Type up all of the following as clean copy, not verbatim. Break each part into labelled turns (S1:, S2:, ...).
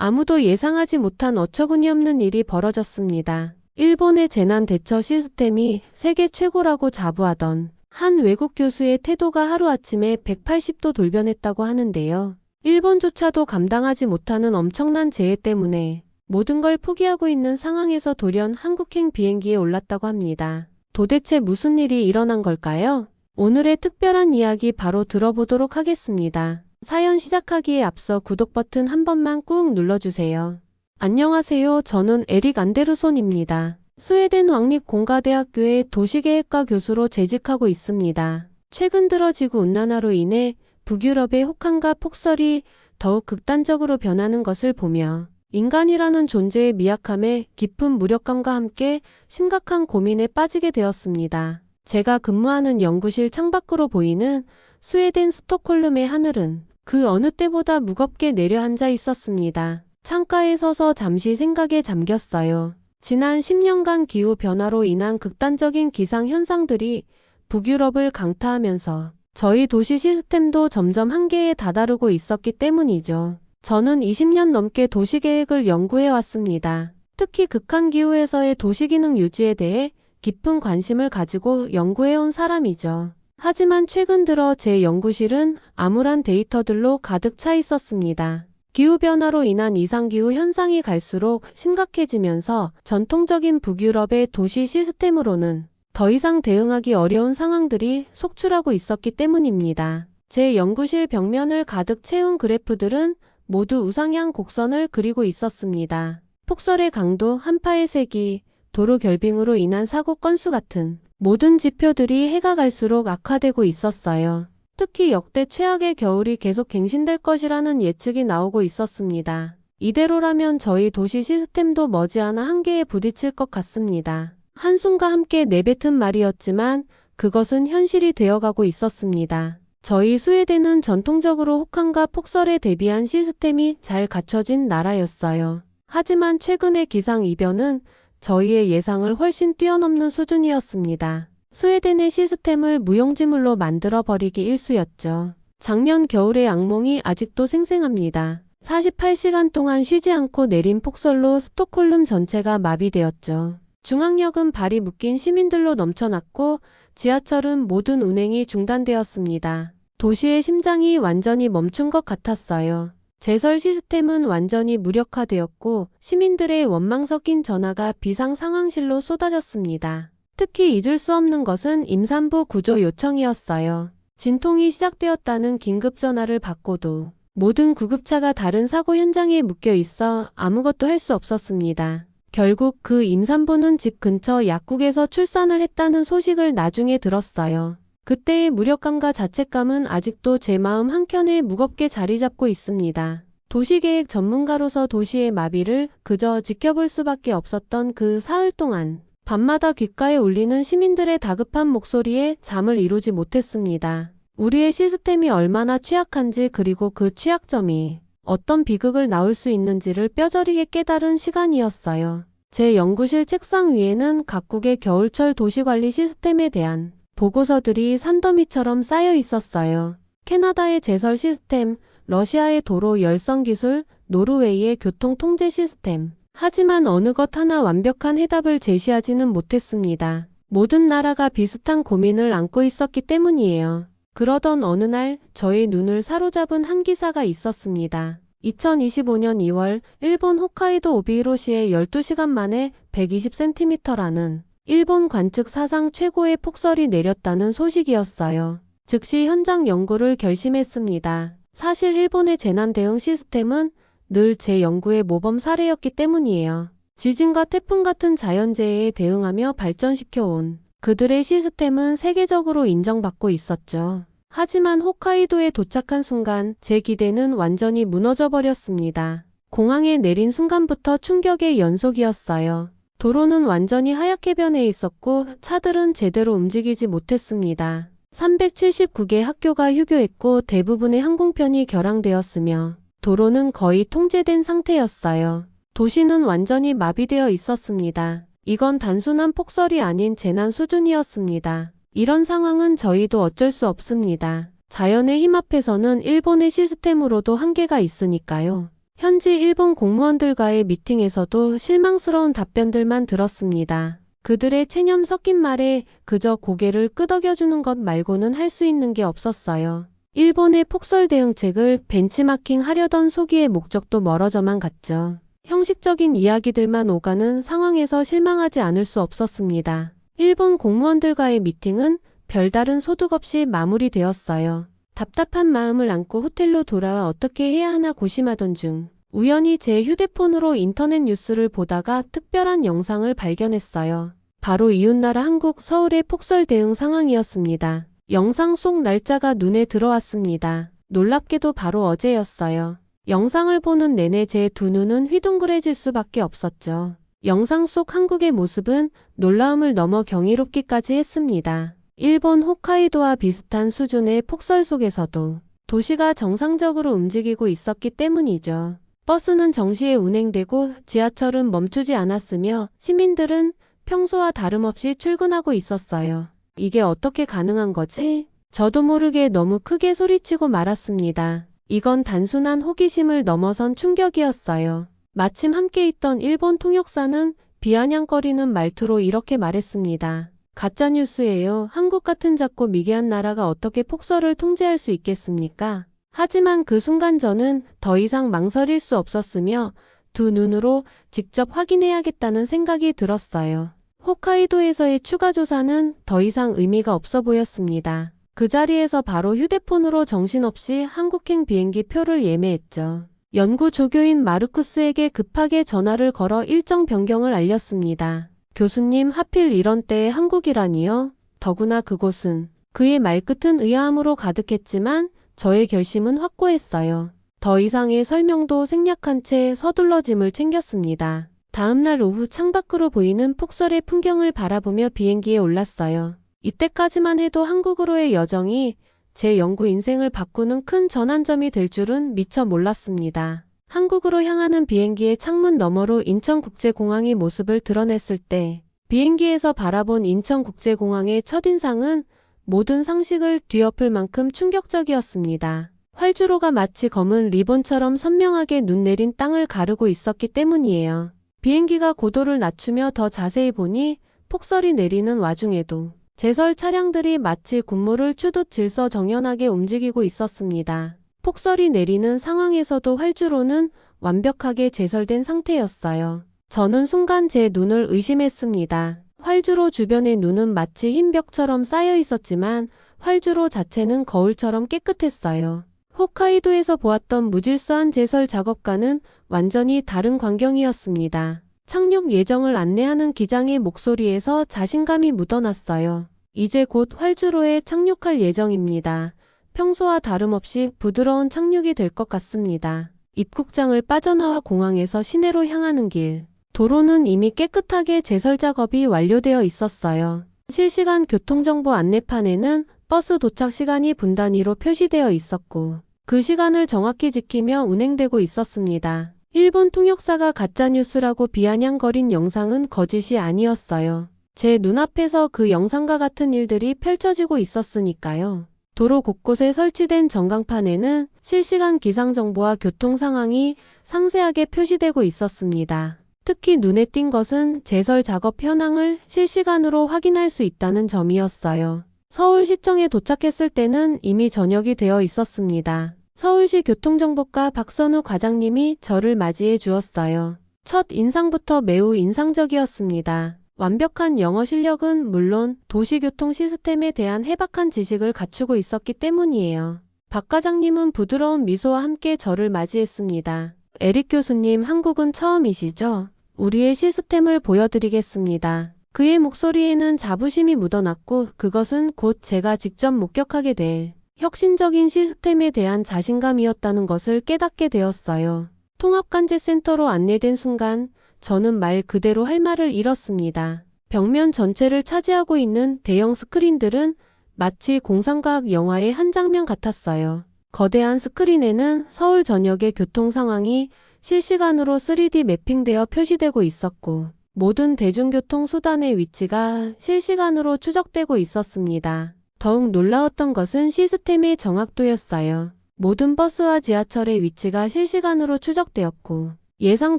S1: 아무도 예상하지 못한 어처구니없는 일이 벌어졌습니다. 일본의 재난 대처 시스템이 세계 최고라고 자부하던 한 외국 교수의 태도가 하루아침에 180도 돌변했다고 하는데요. 일본조차도 감당하지 못하는 엄청난 재해 때문에 모든 걸 포기하고 있는 상황에서 돌연 한국행 비행기에 올랐다고 합니다. 도대체 무슨 일이 일어난 걸까요? 오늘의 특별한 이야기 바로 들어보도록 하겠습니다. 사연 시작하기에 앞서 구독 버튼 한 번만 꾹 눌러주세요. 안녕하세요. 저는 에릭 안데르손입니다. 스웨덴 왕립공가대학교의 도시계획과 교수로 재직하고 있습니다. 최근 들어 지구온난화로 인해 북유럽의 혹한과 폭설이 더욱 극단적으로 변하는 것을 보며 인간이라는 존재의 미약함에 깊은 무력감과 함께 심각한 고민에 빠지게 되었습니다. 제가 근무하는 연구실 창밖으로 보이는 스웨덴 스톡홀름의 하늘은 그 어느 때보다 무겁게 내려앉아 있었습니다. 창가에 서서 잠시 생각에 잠겼어요. 지난 10년간 기후 변화로 인한 극단적인 기상 현상들이 북유럽을 강타하면서 저희 도시 시스템도 점점 한계에 다다르고 있었기 때문이죠. 저는 20년 넘게 도시계획을 연구해 왔습니다. 특히 극한기후에서의 도시기능 유지에 대해 깊은 관심을 가지고 연구해온 사람이죠. 하지만 최근 들어 제 연구실은 암울한 데이터들로 가득 차 있었습니다. 기후변화로 인한 이상기후 현상이 갈수록 심각해지면서 전통적인 북유럽의 도시 시스템으로는 더 이상 대응하기 어려운 상황들이 속출하고 있었기 때문입니다. 제 연구실 벽면을 가득 채운 그래프들은 모두 우상향 곡선을 그리고 있었습니다. 폭설의 강도, 한파의 세기, 도로 결빙으로 인한 사고 건수 같은 모든 지표들이 해가 갈수록 악화되고 있었어요. 특히 역대 최악의 겨울이 계속 갱신될 것이라는 예측이 나오고 있었습니다. 이대로라면 저희 도시 시스템도 머지않아 한계에 부딪힐 것 같습니다. 한숨과 함께 내뱉은 말이었지만 그것은 현실이 되어가고 있었습니다. 저희 스웨덴은 전통적으로 혹한과 폭설에 대비한 시스템이 잘 갖춰진 나라였어요. 하지만 최근의 기상이변은 저희의 예상을 훨씬 뛰어넘는 수준이었습니다. 스웨덴의 시스템을 무용지물로 만들어버리기 일쑤였죠. 작년 겨울의 악몽이 아직도 생생합니다. 48시간 동안 쉬지 않고 내린 폭설로 스톡홀름 전체가 마비되었죠. 중앙역은 발이 묶인 시민들로 넘쳐났고 지하철은 모든 운행이 중단되었습니다. 도시의 심장이 완전히 멈춘 것 같았어요. 제설 시스템은 완전히 무력화되었고 시민들의 원망 섞인 전화가 비상 상황실로 쏟아졌습니다. 특히 잊을 수 없는 것은 임산부 구조 요청이었어요. 진통이 시작되었다는 긴급 전화를 받고도 모든 구급차가 다른 사고 현장에 묶여 있어 아무것도 할 수 없었습니다. 결국 그 임산부는 집 근처 약국에서 출산을 했다는 소식을 나중에 들었어요. 그때의 무력감과 자책감은 아직도 제 마음 한켠에 무겁게 자리 잡고 있습니다. 도시계획 전문가로서 도시의 마비를 그저 지켜볼 수밖에 없었던 그 사흘 동안 밤마다 귓가에 울리는 시민들의 다급한 목소리에 잠을 이루지 못했습니다. 우리의 시스템이 얼마나 취약한지 그리고 그 취약점이 어떤 비극을 낳을 수 있는지를 뼈저리게 깨달은 시간이었어요. 제 연구실 책상 위에는 각국의 겨울철 도시관리 시스템에 대한 보고서들이 산더미처럼 쌓여 있었어요. 캐나다의 제설 시스템, 러시아의 도로 열선 기술, 노르웨이의 교통 통제 시스템. 하지만 어느 것 하나 완벽한 해답을 제시하지는 못했습니다. 모든 나라가 비슷한 고민을 안고 있었기 때문이에요. 그러던 어느 날 저의 눈을 사로잡은 한 기사가 있었습니다. 2025년 2월 일본 홋카이도 오비히로시에 12시간 만에 120cm라는 일본 관측 사상 최고의 폭설이 내렸다는 소식이었어요. 즉시 현장 연구를 결심했습니다. 사실 일본의 재난 대응 시스템은 늘 제 연구의 모범 사례였기 때문이에요. 지진과 태풍 같은 자연재해에 대응하며 발전시켜온 그들의 시스템은 세계적으로 인정받고 있었죠. 하지만 홋카이도에 도착한 순간 제 기대는 완전히 무너져 버렸습니다. 공항에 내린 순간부터 충격의 연속이었어요. 도로는 완전히 하얗게 변해 있었고 차들은 제대로 움직이지 못했습니다. 379개 학교가 휴교했고 대부분의 항공편이 결항되었으며 도로는 거의 통제된 상태였어요. 도시는 완전히 마비되어 있었습니다. 이건 단순한 폭설이 아닌 재난 수준이었습니다. 이런 상황은 저희도 어쩔 수 없습니다. 자연의 힘 앞에서는 일본의 시스템으로도 한계가 있으니까요. 현지 일본 공무원들과의 미팅에서도 실망스러운 답변들만 들었습니다. 그들의 체념 섞인 말에 그저 고개를 끄덕여주는 것 말고는 할 수 있는 게 없었어요. 일본의 폭설 대응책을 벤치마킹 하려던 소기의 목적도 멀어져만 갔죠. 형식적인 이야기들만 오가는 상황에서 실망하지 않을 수 없었습니다. 일본 공무원들과의 미팅은 별다른 소득 없이 마무리되었어요. 답답한 마음을 안고 호텔로 돌아와 어떻게 해야 하나 고심하던 중 우연히 제 휴대폰으로 인터넷 뉴스를 보다가 특별한 영상을 발견했어요. 바로 이웃나라 한국 서울의 폭설 대응 상황이었습니다. 영상 속 날짜가 눈에 들어왔습니다. 놀랍게도 바로 어제였어요. 영상을 보는 내내 제 두 눈은 휘둥그레질 수밖에 없었죠. 영상 속 한국의 모습은 놀라움을 넘어 경이롭기까지 했습니다. 일본 홋카이도와 비슷한 수준의 폭설 속에서도 도시가 정상적으로 움직이고 있었기 때문이죠. 버스는 정시에 운행되고 지하철은 멈추지 않았으며 시민들은 평소와 다름없이 출근하고 있었어요. 이게 어떻게 가능한 거지? 저도 모르게 너무 크게 소리치고 말았습니다. 이건 단순한 호기심을 넘어선 충격이었어요. 마침 함께 있던 일본 통역사는 비아냥거리는 말투로 이렇게 말했습니다. 가짜뉴스예요. 한국 같은 작고 미개한 나라가 어떻게 폭설을 통제할 수 있겠습니까? 하지만 그 순간 저는 더 이상 망설일 수 없었으며 두 눈으로 직접 확인해야겠다는 생각이 들었어요. 홋카이도에서의 추가 조사는 더 이상 의미가 없어 보였습니다. 그 자리에서 바로 휴대폰으로 정신없이 한국행 비행기 표를 예매했죠. 연구 조교인 마르쿠스에게 급하게 전화를 걸어 일정 변경을 알렸습니다. 교수님, 하필 이런 때에 한국이라니요? 더구나 그곳은. 그의 말끝은 의아함으로 가득했지만 저의 결심은 확고했어요. 더 이상의 설명도 생략한 채 서둘러 짐을 챙겼습니다. 다음날 오후 창밖으로 보이는 폭설의 풍경을 바라보며 비행기에 올랐어요. 이때까지만 해도 한국으로의 여정이 제 연구 인생을 바꾸는 큰 전환점이 될 줄은 미처 몰랐습니다. 한국으로 향하는 비행기의 창문 너머로 인천국제공항의 모습을 드러냈을 때 비행기에서 바라본 인천국제공항의 첫인상은 모든 상식을 뒤엎을 만큼 충격적이었습니다. 활주로가 마치 검은 리본처럼 선명하게 눈 내린 땅을 가르고 있었기 때문이에요. 비행기가 고도를 낮추며 더 자세히 보니 폭설이 내리는 와중에도 제설 차량들이 마치 군무를 추듯 질서정연하게 움직이고 있었습니다. 폭설이 내리는 상황에서도 활주로는 완벽하게 제설된 상태였어요. 저는 순간 제 눈을 의심했습니다. 활주로 주변의 눈은 마치 흰 벽처럼 쌓여 있었지만 활주로 자체는 거울처럼 깨끗했어요. 홋카이도에서 보았던 무질서한 제설 작업과는 완전히 다른 광경이었습니다. 착륙 예정을 안내하는 기장의 목소리에서 자신감이 묻어났어요. 이제 곧 활주로에 착륙할 예정입니다. 평소와 다름없이 부드러운 착륙이 될 것 같습니다. 입국장을 빠져나와 공항에서 시내로 향하는 길. 도로는 이미 깨끗하게 제설 작업이 완료되어 있었어요. 실시간 교통정보 안내판에는 버스 도착 시간이 분 단위로 표시되어 있었고 그 시간을 정확히 지키며 운행되고 있었습니다. 일본 통역사가 가짜뉴스라고 비아냥거린 영상은 거짓이 아니었어요. 제 눈앞에서 그 영상과 같은 일들이 펼쳐지고 있었으니까요. 도로 곳곳에 설치된 전광판에는 실시간 기상정보와 교통 상황이 상세하게 표시되고 있었습니다. 특히 눈에 띈 것은 제설 작업 현황을 실시간으로 확인할 수 있다는 점이었어요. 서울시청에 도착했을 때는 이미 저녁이 되어 있었습니다. 서울시 교통정보과 박선우 과장님이 저를 맞이해 주었어요. 첫 인상부터 매우 인상적이었습니다. 완벽한 영어 실력은 물론 도시교통 시스템에 대한 해박한 지식을 갖추고 있었기 때문이에요. 박 과장님은 부드러운 미소와 함께 저를 맞이했습니다. 에릭 교수님, 한국은 처음이시죠? 우리의 시스템을 보여드리겠습니다. 그의 목소리에는 자부심이 묻어났고 그것은 곧 제가 직접 목격하게 될 혁신적인 시스템에 대한 자신감이었다는 것을 깨닫게 되었어요. 통합관제센터로 안내된 순간 저는 말 그대로 할 말을 잃었습니다. 벽면 전체를 차지하고 있는 대형 스크린들은 마치 공상과학 영화의 한 장면 같았어요. 거대한 스크린에는 서울 전역의 교통 상황이 실시간으로 3D 매핑되어 표시되고 있었고 모든 대중교통 수단의 위치가 실시간으로 추적되고 있었습니다. 더욱 놀라웠던 것은 시스템의 정확도였어요. 모든 버스와 지하철의 위치가 실시간으로 추적되었고 예상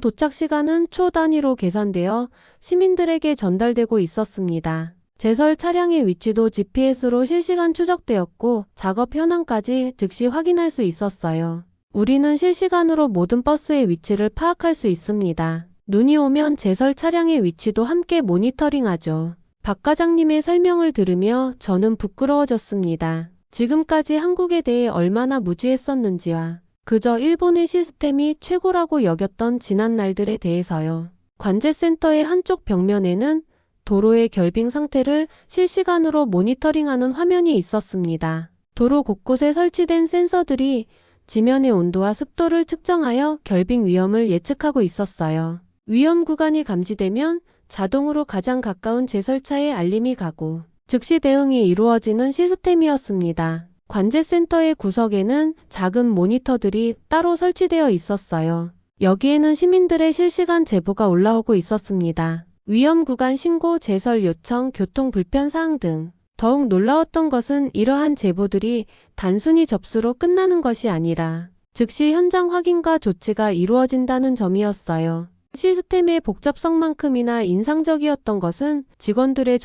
S1: 도착 시간은 초 단위로 계산되어 시민들에게 전달되고 있었습니다. 제설 차량의 위치도 GPS로 실시간 추적되었고 작업 현황까지 즉시 확인할 수 있었어요. 우리는 실시간으로 모든 버스의 위치를 파악할 수 있습니다. 눈이 오면 제설 차량의 위치도 함께 모니터링하죠. 박 과장님의 설명을 들으며 저는 부끄러워졌습니다. 지금까지 한국에 대해 얼마나 무지했었는지와 그저 일본의 시스템이 최고라고 여겼던 지난 날들에 대해서요. 관제센터의 한쪽 벽면에는 도로의 결빙 상태를 실시간으로 모니터링하는 화면이 있었습니다. 도로 곳곳에 설치된 센서들이 지면의 온도와 습도를 측정하여 결빙 위험을 예측하고 있었어요. 위험 구간이 감지되면 자동으로 가장 가까운 제설차에 알림이 가고 즉시 대응이 이루어지는 시스템이었습니다. 관제센터의 구석에는 작은 모니터들이 따로 설치되어 있었어요. 여기에는 시민들의 실시간 제보가 올라오고 있었습니다. 위험 구간 신고, 제설 요청, 교통 불편 사항 등. 더욱 놀라웠던 것은 이러한 제보들이 단순히 접수로 끝나는 것이 아니라 즉시 현장 확인과 조치가 이루어진다는 점이었어요. 시스템의 복잡성만큼이나 인상적이었던 것은 직원들의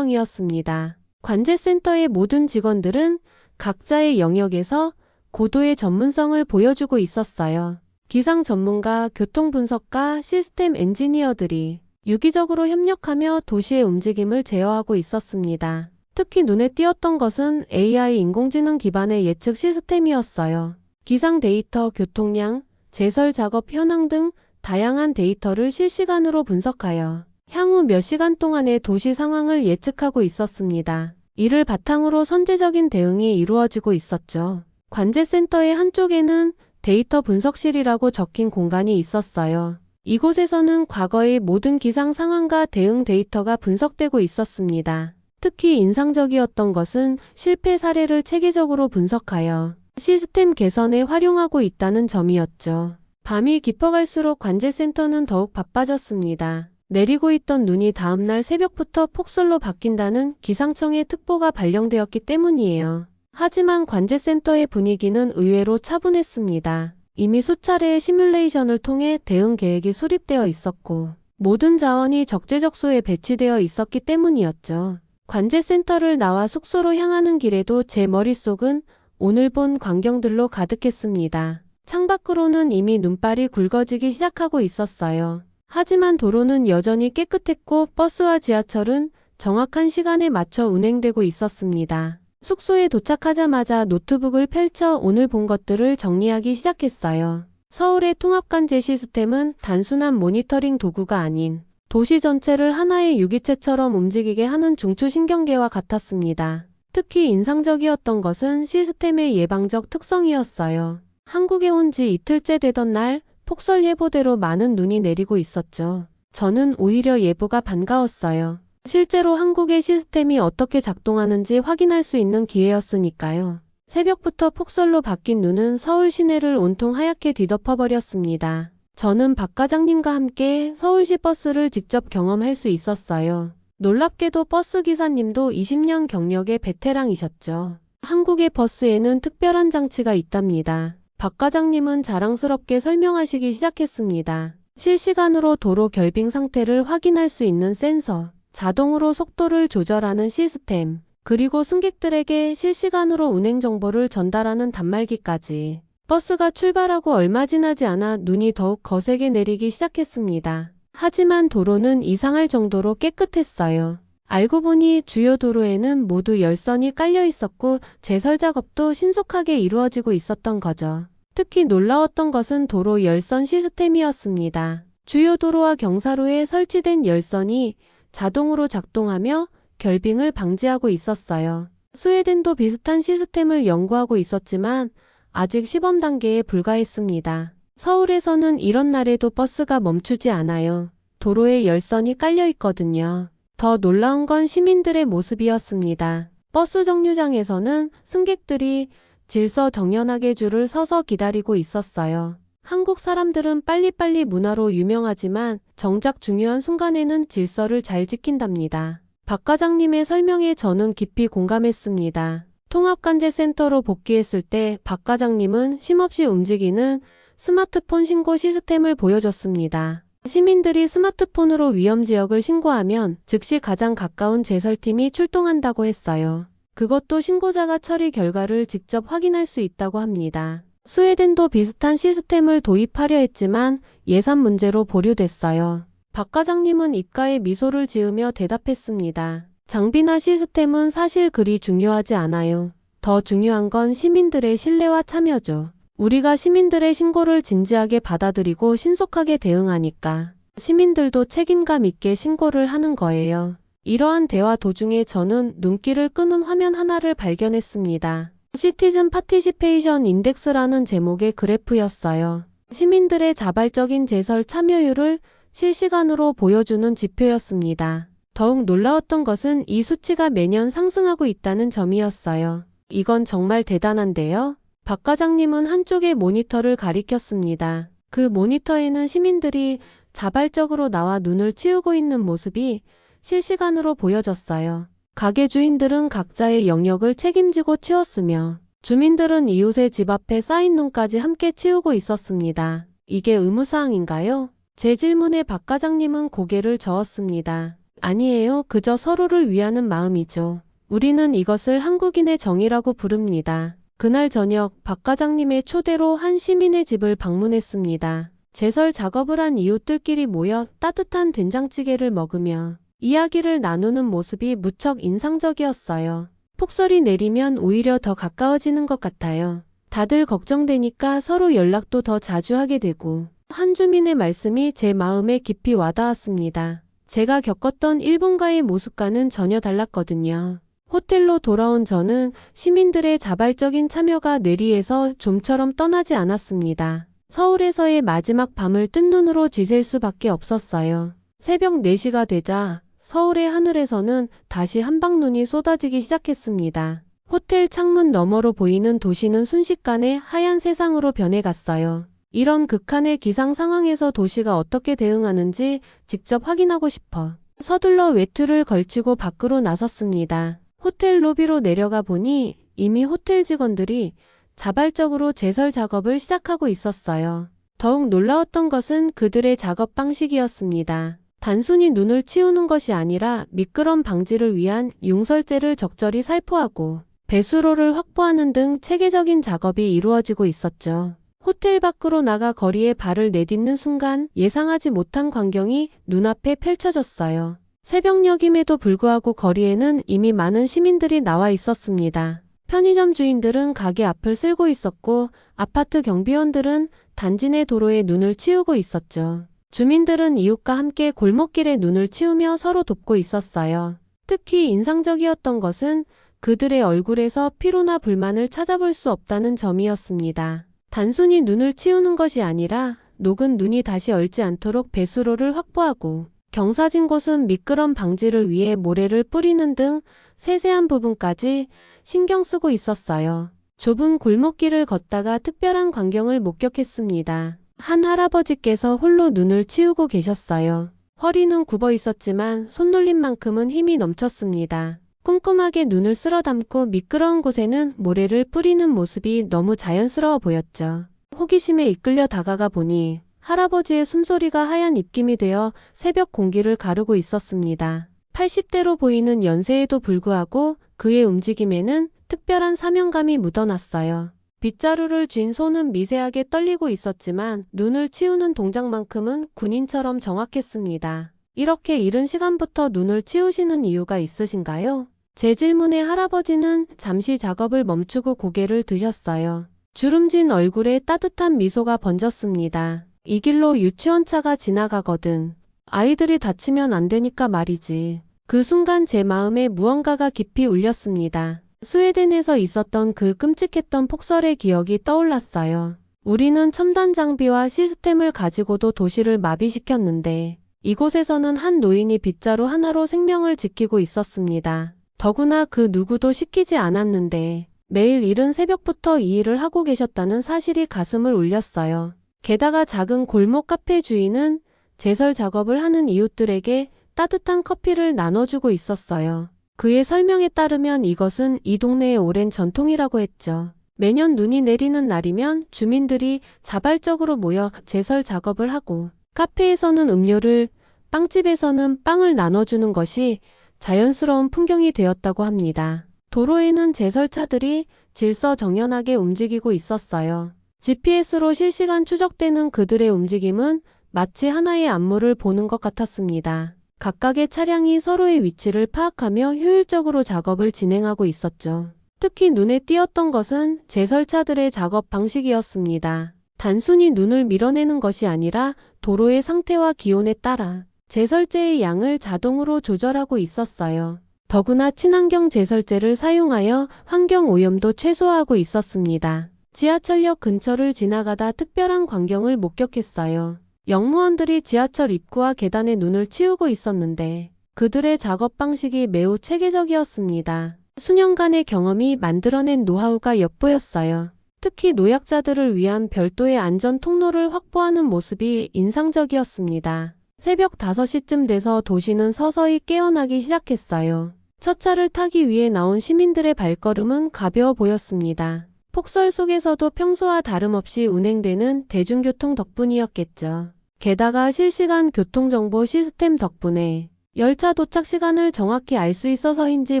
S1: 전문성이었습니다. 관제센터의 모든 직원들은 각자의 영역에서 고도의 전문성을 보여주고 있었어요. 기상 전문가, 교통 분석가, 시스템 엔지니어들이 유기적으로 협력하며 도시의 움직임을 제어하고 있었습니다. 특히 눈에 띄었던 것은 AI 인공지능 기반의 예측 시스템이었어요. 기상 데이터, 교통량, 제설 작업 현황 등 다양한 데이터를 실시간으로 분석하여 향후 몇 시간 동안의 도시 상황을 예측하고 있었습니다. 이를 바탕으로 선제적인 대응이 이루어지고 있었죠. 관제센터의 한쪽에는 데이터 분석실이라고 적힌 공간이 있었어요. 이곳에서는 과거의 모든 기상 상황과 대응 데이터가 분석되고 있었습니다. 특히 인상적이었던 것은 실패 사례를 체계적으로 분석하여 시스템 개선에 활용하고 있다는 점이었죠. 밤이 깊어갈수록 관제센터는 더욱 바빠졌습니다. 내리고 있던 눈이 다음날 새벽부터 폭설로 바뀐다는 기상청의 특보가 발령되었기 때문이에요. 하지만 관제센터의 분위기는 의외로 차분했습니다. 이미 수차례의 시뮬레이션을 통해 대응 계획이 수립되어 있었고 모든 자원이 적재적소에 배치되어 있었기 때문이었죠. 관제센터를 나와 숙소로 향하는 길에도 제 머릿속은 오늘 본 광경들로 가득했습니다. 창밖으로는 이미 눈발이 굵어지기 시작하고 있었어요. 하지만 도로는 여전히 깨끗했고 버스와 지하철은 정확한 시간에 맞춰 운행되고 있었습니다. 숙소에 도착하자마자 노트북을 펼쳐 오늘 본 것들을 정리하기 시작했어요. 서울의 통합관제 시스템은 단순한 모니터링 도구가 아닌 도시 전체를 하나의 유기체처럼 움직이게 하는 중추신경계와 같았습니다. 특히 인상적이었던 것은 시스템의 예방적 특성이었어요. 한국에 온 지 이틀째 되던 날 폭설 예보대로 많은 눈이 내리고 있었죠. 저는 오히려 예보가 반가웠어요. 실제로 한국의 시스템이 어떻게 작동하는지 확인할 수 있는 기회였으니까요. 새벽부터 폭설로 바뀐 눈은 서울 시내를 온통 하얗게 뒤덮어버렸습니다. 저는 박 과장님과 함께 서울시 버스를 직접 경험할 수 있었어요. 놀랍게도 버스 기사님도 20년 경력의 베테랑이셨죠. 한국의 버스에는 특별한 장치가 있답니다. 박 과장님은 자랑스럽게 설명하시기 시작했습니다. 실시간으로 도로 결빙 상태를 확인할 수 있는 센서, 자동으로 속도를 조절하는 시스템, 그리고 승객들에게 실시간으로 운행 정보를 전달하는 단말기까지. 버스가 출발하고 얼마 지나지 않아 눈이 더욱 거세게 내리기 시작했습니다. 하지만 도로는 이상할 정도로 깨끗했어요. 알고 보니 주요 도로에는 모두 열선이 깔려 있었고 제설 작업도 신속하게 이루어지고 있었던 거죠. 특히 놀라웠던 것은 도로 열선 시스템이었습니다. 주요 도로와 경사로에 설치된 열선이 자동으로 작동하며 결빙을 방지하고 있었어요. 스웨덴도 비슷한 시스템을 연구하고 있었지만 아직 시범 단계에 불과했습니다. 서울에서는 이런 날에도 버스가 멈추지 않아요. 도로에 열선이 깔려 있거든요. 더 놀라운 건 시민들의 모습이었습니다. 버스 정류장에서는 승객들이 질서정연하게 줄을 서서 기다리고 있었어요. 한국 사람들은 빨리빨리 문화로 유명하지만 정작 중요한 순간에는 질서를 잘 지킨답니다. 박 과장님의 설명에 저는 깊이 공감했습니다. 통합관제센터로 복귀했을 때 박 과장님은 쉼없이 움직이는 스마트폰 신고 시스템을 보여줬습니다. 시민들이 스마트폰으로 위험지역을 신고하면 즉시 가장 가까운 제설팀이 출동한다고 했어요. 그것도 신고자가 처리 결과를 직접 확인할 수 있다고 합니다. 스웨덴도 비슷한 시스템을 도입하려 했지만 예산 문제로 보류됐어요. 박 과장님은 입가에 미소를 지으며 대답했습니다. 장비나 시스템은 사실 그리 중요하지 않아요. 더 중요한 건 시민들의 신뢰와 참여죠. 우리가 시민들의 신고를 진지하게 받아들이고 신속하게 대응하니까 시민들도 책임감 있게 신고를 하는 거예요. 이러한 대화 도중에 저는 눈길을 끄는 화면 하나를 발견했습니다. 시티즌 파티시페이션 인덱스라는 제목의 그래프였어요. 시민들의 자발적인 제설 참여율을 실시간으로 보여주는 지표였습니다. 더욱 놀라웠던 것은 이 수치가 매년 상승하고 있다는 점이었어요. 이건 정말 대단한데요? 박 과장님은 한쪽의 모니터를 가리켰습니다. 그 모니터에는 시민들이 자발적으로 나와 눈을 치우고 있는 모습이 실시간으로 보여졌어요. 가게 주인들은 각자의 영역을 책임지고 치웠으며 주민들은 이웃의 집 앞에 쌓인 눈까지 함께 치우고 있었습니다. 이게 의무사항인가요? 제 질문에 박 과장님은 고개를 저었습니다. 아니에요. 그저 서로를 위하는 마음이죠. 우리는 이것을 한국인의 정의라고 부릅니다. 그날 저녁 박 과장님의 초대로 한 시민의 집을 방문했습니다. 제설 작업을 한 이웃들끼리 모여 따뜻한 된장찌개를 먹으며 이야기를 나누는 모습이 무척 인상적이었어요. 폭설이 내리면 오히려 더 가까워지는 것 같아요. 다들 걱정되니까 서로 연락도 더 자주 하게 되고 한 주민의 말씀이 제 마음에 깊이 와닿았습니다. 제가 겪었던 일본과의 모습과는 전혀 달랐거든요. 호텔로 돌아온 저는 시민들의 자발적인 참여가 뇌리에서 좀처럼 떠나지 않았습니다. 서울에서의 마지막 밤을 뜬 눈으로 지샐 수밖에 없었어요. 새벽 4시가 되자 서울의 하늘에서는 다시 한방눈이 쏟아지기 시작했습니다. 호텔 창문 너머로 보이는 도시는 순식간에 하얀 세상으로 변해갔어요. 이런 극한의 기상 상황에서 도시가 어떻게 대응하는지 직접 확인하고 싶어 서둘러 외투를 걸치고 밖으로 나섰습니다. 호텔 로비로 내려가 보니 이미 호텔 직원들이 자발적으로 제설 작업을 시작하고 있었어요. 더욱 놀라웠던 것은 그들의 작업 방식이었습니다. 단순히 눈을 치우는 것이 아니라 미끄럼 방지를 위한 용설재를 적절히 살포하고 배수로를 확보하는 등 체계적인 작업이 이루어지고 있었죠. 호텔 밖으로 나가 거리에 발을 내딛는 순간 예상하지 못한 광경이 눈앞에 펼쳐졌어요. 새벽녘임에도 불구하고 거리에는 이미 많은 시민들이 나와 있었습니다. 편의점 주인들은 가게 앞을 쓸고 있었고 아파트 경비원들은 단지 내 도로에 눈을 치우고 있었죠. 주민들은 이웃과 함께 골목길에 눈을 치우며 서로 돕고 있었어요. 특히 인상적이었던 것은 그들의 얼굴에서 피로나 불만을 찾아볼 수 없다는 점이었습니다. 단순히 눈을 치우는 것이 아니라 녹은 눈이 다시 얼지 않도록 배수로를 확보하고 경사진 곳은 미끄럼 방지를 위해 모래를 뿌리는 등 세세한 부분까지 신경 쓰고 있었어요. 좁은 골목길을 걷다가 특별한 광경을 목격했습니다. 한 할아버지께서 홀로 눈을 치우고 계셨어요. 허리는 굽어 있었지만 손놀림만큼은 힘이 넘쳤습니다. 꼼꼼하게 눈을 쓸어 담고 미끄러운 곳에는 모래를 뿌리는 모습이 너무 자연스러워 보였죠. 호기심에 이끌려 다가가 보니 할아버지의 숨소리가 하얀 입김이 되어 새벽 공기를 가르고 있었습니다. 80대로 보이는 연세에도 불구하고 그의 움직임에는 특별한 사명감이 묻어났어요. 빗자루를 쥔 손은 미세하게 떨리고 있었지만 눈을 치우는 동작만큼은 군인처럼 정확했습니다. 이렇게 이른 시간부터 눈을 치우시는 이유가 있으신가요? 제 질문에 할아버지는 잠시 작업을 멈추고 고개를 드셨어요. 주름진 얼굴에 따뜻한 미소가 번졌습니다. 이 길로 유치원차가 지나가거든. 아이들이 다치면 안 되니까 말이지. 그 순간 제 마음에 무언가가 깊이 울렸습니다. 스웨덴에서 있었던 그 끔찍했던 폭설의 기억이 떠올랐어요. 우리는 첨단 장비와 시스템을 가지고도 도시를 마비시켰는데 이곳에서는 한 노인이 빗자루 하나로 생명을 지키고 있었습니다. 더구나 그 누구도 시키지 않았는데 매일 이른 새벽부터 이 일을 하고 계셨다는 사실이 가슴을 울렸어요. 게다가 작은 골목 카페 주인은 제설 작업을 하는 이웃들에게 따뜻한 커피를 나눠주고 있었어요. 그의 설명에 따르면 이것은 이 동네의 오랜 전통이라고 했죠. 매년 눈이 내리는 날이면 주민들이 자발적으로 모여 제설 작업을 하고 카페에서는 음료를, 빵집에서는 빵을 나눠주는 것이 자연스러운 풍경이 되었다고 합니다. 도로에는 제설차들이 질서정연하게 움직이고 있었어요. GPS로 실시간 추적되는 그들의 움직임은 마치 하나의 안무를 보는 것 같았습니다. 각각의 차량이 서로의 위치를 파악하며 효율적으로 작업을 진행하고 있었죠. 특히 눈에 띄었던 것은 제설차들의 작업 방식이었습니다. 단순히 눈을 밀어내는 것이 아니라 도로의 상태와 기온에 따라 제설제의 양을 자동으로 조절하고 있었어요. 더구나 친환경 제설제를 사용하여 환경 오염도 최소화하고 있었습니다. 지하철역 근처를 지나가다 특별한 광경을 목격했어요. 영무원들이 지하철 입구와 계단에 눈을 치우고 있었는데 그들의 작업 방식이 매우 체계적이었습니다. 수년간의 경험이 만들어낸 노하우가 엿보였어요. 특히 노약자들을 위한 별도의 안전 통로를 확보하는 모습이 인상적이었습니다. 새벽 5시쯤 돼서 도시는 서서히 깨어나기 시작했어요. 첫 차를 타기 위해 나온 시민들의 발걸음은 가벼워 보였습니다. 폭설 속에서도 평소와 다름없이 운행되는 대중교통 덕분이었겠죠. 게다가 실시간 교통정보 시스템 덕분에 열차 도착 시간을 정확히 알 수 있어서인지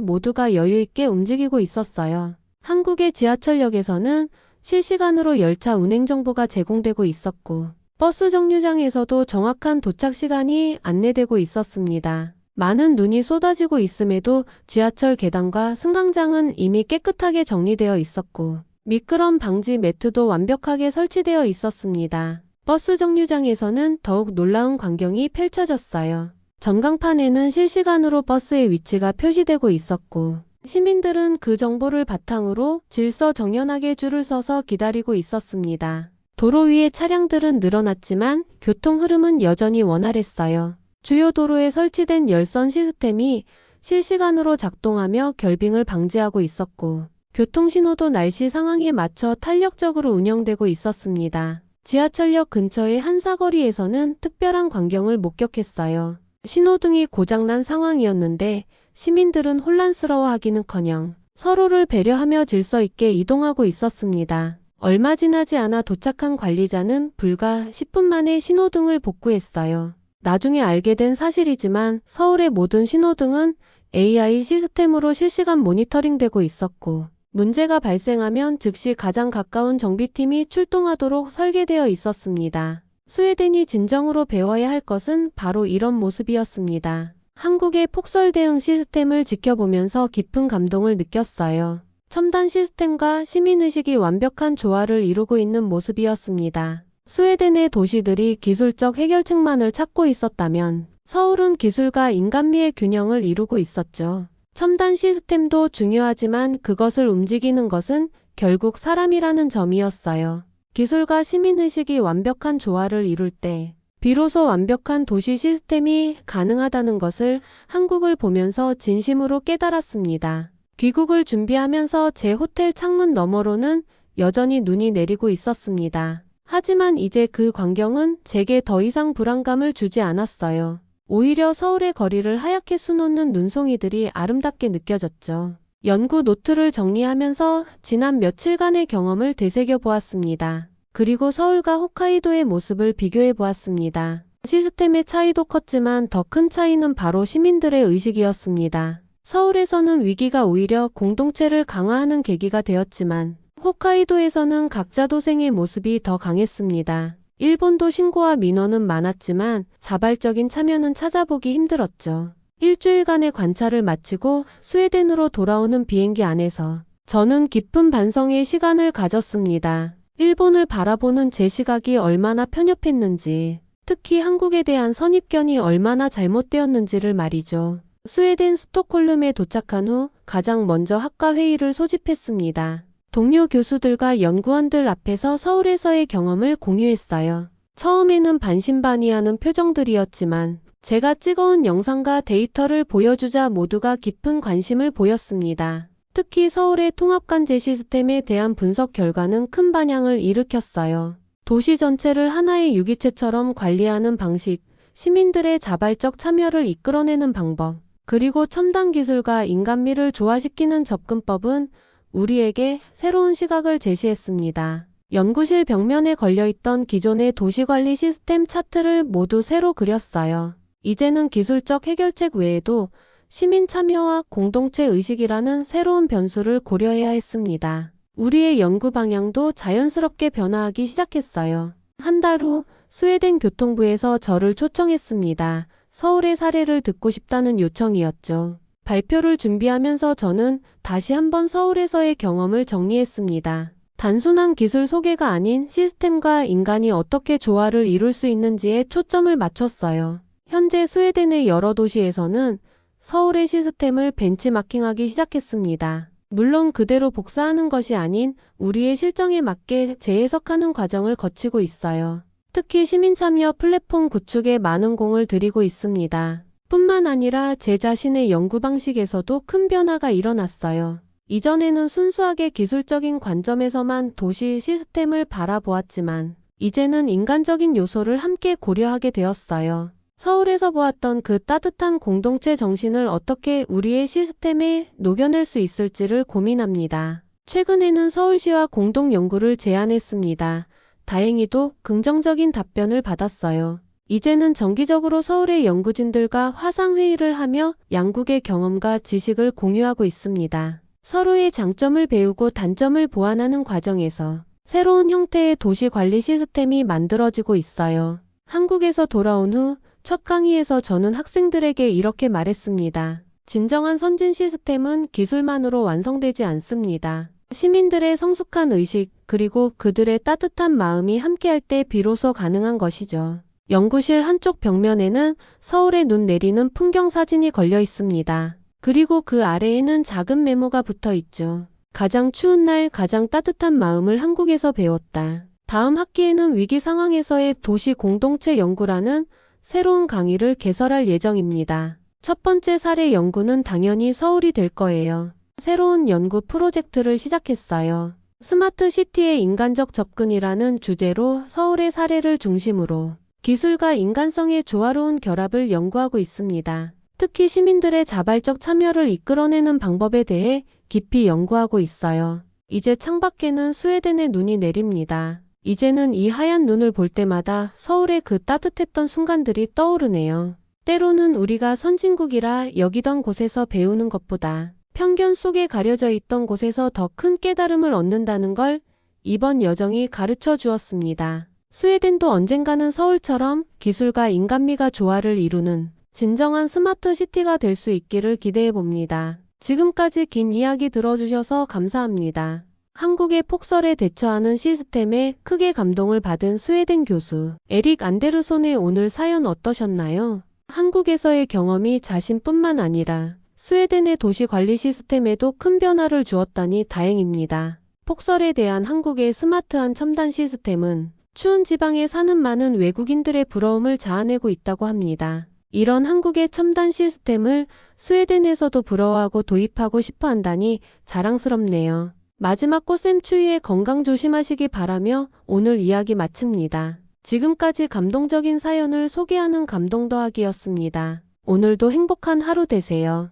S1: 모두가 여유있게 움직이고 있었어요. 한국의 지하철역에서는 실시간으로 열차 운행 정보가 제공되고 있었고 버스 정류장에서도 정확한 도착 시간이 안내되고 있었습니다. 많은 눈이 쏟아지고 있음에도 지하철 계단과 승강장은 이미 깨끗하게 정리되어 있었고 미끄럼 방지 매트도 완벽하게 설치되어 있었습니다. 버스 정류장에서는 더욱 놀라운 광경이 펼쳐졌어요. 전광판에는 실시간으로 버스의 위치가 표시되고 있었고 시민들은 그 정보를 바탕으로 질서정연하게 줄을 서서 기다리고 있었습니다. 도로 위의 차량들은 늘어났지만 교통 흐름은 여전히 원활했어요. 주요 도로에 설치된 열선 시스템이 실시간으로 작동하며 결빙을 방지하고 있었고 교통신호도 날씨 상황에 맞춰 탄력적으로 운영되고 있었습니다. 지하철역 근처의 한 사거리에서는 특별한 광경을 목격했어요. 신호등이 고장난 상황이었는데 시민들은 혼란스러워하기는커녕 서로를 배려하며 질서 있게 이동하고 있었습니다. 얼마 지나지 않아 도착한 관리자는 불과 10분 만에 신호등을 복구했어요. 나중에 알게 된 사실이지만 서울의 모든 신호등은 AI 시스템으로 실시간 모니터링되고 있었고 문제가 발생하면 즉시 가장 가까운 정비팀이 출동하도록 설계되어 있었습니다. 스웨덴이 진정으로 배워야 할 것은 바로 이런 모습이었습니다. 한국의 폭설 대응 시스템을 지켜보면서 깊은 감동을 느꼈어요. 첨단 시스템과 시민의식이 완벽한 조화를 이루고 있는 모습이었습니다. 스웨덴의 도시들이 기술적 해결책만을 찾고 있었다면 서울은 기술과 인간미의 균형을 이루고 있었죠. 첨단 시스템도 중요하지만 그것을 움직이는 것은 결국 사람이라는 점이었어요. 기술과 시민의식이 완벽한 조화를 이룰 때 비로소 완벽한 도시 시스템이 가능하다는 것을 한국을 보면서 진심으로 깨달았습니다. 귀국을 준비하면서 제 호텔 창문 너머로는 여전히 눈이 내리고 있었습니다. 하지만 이제 그 광경은 제게 더 이상 불안감을 주지 않았어요. 오히려 서울의 거리를 하얗게 수놓는 눈송이들이 아름답게 느껴졌죠. 연구 노트를 정리하면서 지난 며칠간의 경험을 되새겨 보았습니다. 그리고 서울과 홋카이도의 모습을 비교해 보았습니다. 시스템의 차이도 컸지만 더 큰 차이는 바로 시민들의 의식이었습니다. 서울에서는 위기가 오히려 공동체를 강화하는 계기가 되었지만 홋카이도에서는 각자 도생의 모습이 더 강했습니다. 일본도 신고와 민원은 많았지만 자발적인 참여는 찾아보기 힘들었죠. 일주일간의 관찰을 마치고 스웨덴으로 돌아오는 비행기 안에서 저는 깊은 반성의 시간을 가졌습니다. 일본을 바라보는 제 시각이 얼마나 편협했는지, 특히 한국에 대한 선입견이 얼마나 잘못되었는지를 말이죠. 스웨덴 스톡홀름에 도착한 후 가장 먼저 학과 회의를 소집했습니다. 동료 교수들과 연구원들 앞에서 서울에서의 경험을 공유했어요. 처음에는 반신반의하는 표정들이었지만 제가 찍어온 영상과 데이터를 보여주자 모두가 깊은 관심을 보였습니다. 특히 서울의 통합관제 시스템에 대한 분석 결과는 큰 반향을 일으켰어요. 도시 전체를 하나의 유기체처럼 관리하는 방식, 시민들의 자발적 참여를 이끌어내는 방법, 그리고 첨단 기술과 인간미를 조화시키는 접근법은 우리에게 새로운 시각을 제시했습니다. 연구실 벽면에 걸려있던 기존의 도시관리 시스템 차트를 모두 새로 그렸어요. 이제는 기술적 해결책 외에도 시민 참여와 공동체 의식이라는 새로운 변수를 고려해야 했습니다. 우리의 연구 방향도 자연스럽게 변화하기 시작했어요. 한 달 후 스웨덴 교통부에서 저를 초청했습니다. 서울의 사례를 듣고 싶다는 요청이었죠. 발표를 준비하면서 저는 다시 한번 서울에서의 경험을 정리했습니다. 단순한 기술 소개가 아닌 시스템과 인간이 어떻게 조화를 이룰 수 있는지에 초점을 맞췄어요. 현재 스웨덴의 여러 도시에서는 서울의 시스템을 벤치마킹하기 시작했습니다. 물론 그대로 복사하는 것이 아닌 우리의 실정에 맞게 재해석하는 과정을 거치고 있어요. 특히 시민 참여 플랫폼 구축에 많은 공을 들이고 있습니다. 뿐만 아니라 제 자신의 연구 방식에서도 큰 변화가 일어났어요. 이전에는 순수하게 기술적인 관점에서만 도시 시스템을 바라보았지만 이제는 인간적인 요소를 함께 고려하게 되었어요. 서울에서 보았던 그 따뜻한 공동체 정신을 어떻게 우리의 시스템에 녹여낼 수 있을지를 고민합니다. 최근에는 서울시와 공동 연구를 제안했습니다. 다행히도 긍정적인 답변을 받았어요. 이제는 정기적으로 서울의 연구진들과 화상회의를 하며 양국의 경험과 지식을 공유하고 있습니다. 서로의 장점을 배우고 단점을 보완하는 과정에서 새로운 형태의 도시 관리 시스템이 만들어지고 있어요. 한국에서 돌아온 후 첫 강의에서 저는 학생들에게 이렇게 말했습니다. 진정한 선진 시스템은 기술만으로 완성되지 않습니다. 시민들의 성숙한 의식, 그리고 그들의 따뜻한 마음이 함께할 때 비로소 가능한 것이죠. 연구실 한쪽 벽면에는 서울의 눈 내리는 풍경 사진이 걸려 있습니다. 그리고 그 아래에는 작은 메모가 붙어 있죠. 가장 추운 날 가장 따뜻한 마음을 한국에서 배웠다. 다음 학기에는 위기 상황에서의 도시 공동체 연구라는 새로운 강의를 개설할 예정입니다. 첫 번째 사례 연구는 당연히 서울이 될 거예요. 새로운 연구 프로젝트를 시작했어요. 스마트 시티의 인간적 접근이라는 주제로 서울의 사례를 중심으로 기술과 인간성의 조화로운 결합을 연구하고 있습니다. 특히 시민들의 자발적 참여를 이끌어내는 방법에 대해 깊이 연구하고 있어요. 이제 창밖에는 스웨덴의 눈이 내립니다. 이제는 이 하얀 눈을 볼 때마다 서울의 그 따뜻했던 순간들이 떠오르네요. 때로는 우리가 선진국이라 여기던 곳에서 배우는 것보다 편견 속에 가려져 있던 곳에서 더 큰 깨달음을 얻는다는 걸 이번 여정이 가르쳐 주었습니다. 스웨덴도 언젠가는 서울처럼 기술과 인간미가 조화를 이루는 진정한 스마트 시티가 될 수 있기를 기대해 봅니다. 지금까지 긴 이야기 들어주셔서 감사합니다. 한국의 폭설에 대처하는 시스템에 크게 감동을 받은 스웨덴 교수 에릭 안데르손의 오늘 사연 어떠셨나요? 한국에서의 경험이 자신뿐만 아니라 스웨덴의 도시 관리 시스템에도 큰 변화를 주었다니 다행입니다. 폭설에 대한 한국의 스마트한 첨단 시스템은 추운 지방에 사는 많은 외국인들의 부러움을 자아내고 있다고 합니다. 이런 한국의 첨단 시스템을 스웨덴에서도 부러워하고 도입하고 싶어 한다니 자랑스럽네요. 마지막 꽃샘 추위에 건강 조심하시기 바라며 오늘 이야기 마칩니다. 지금까지 감동적인 사연을 소개하는 감동 더하기였습니다. 오늘도 행복한 하루 되세요.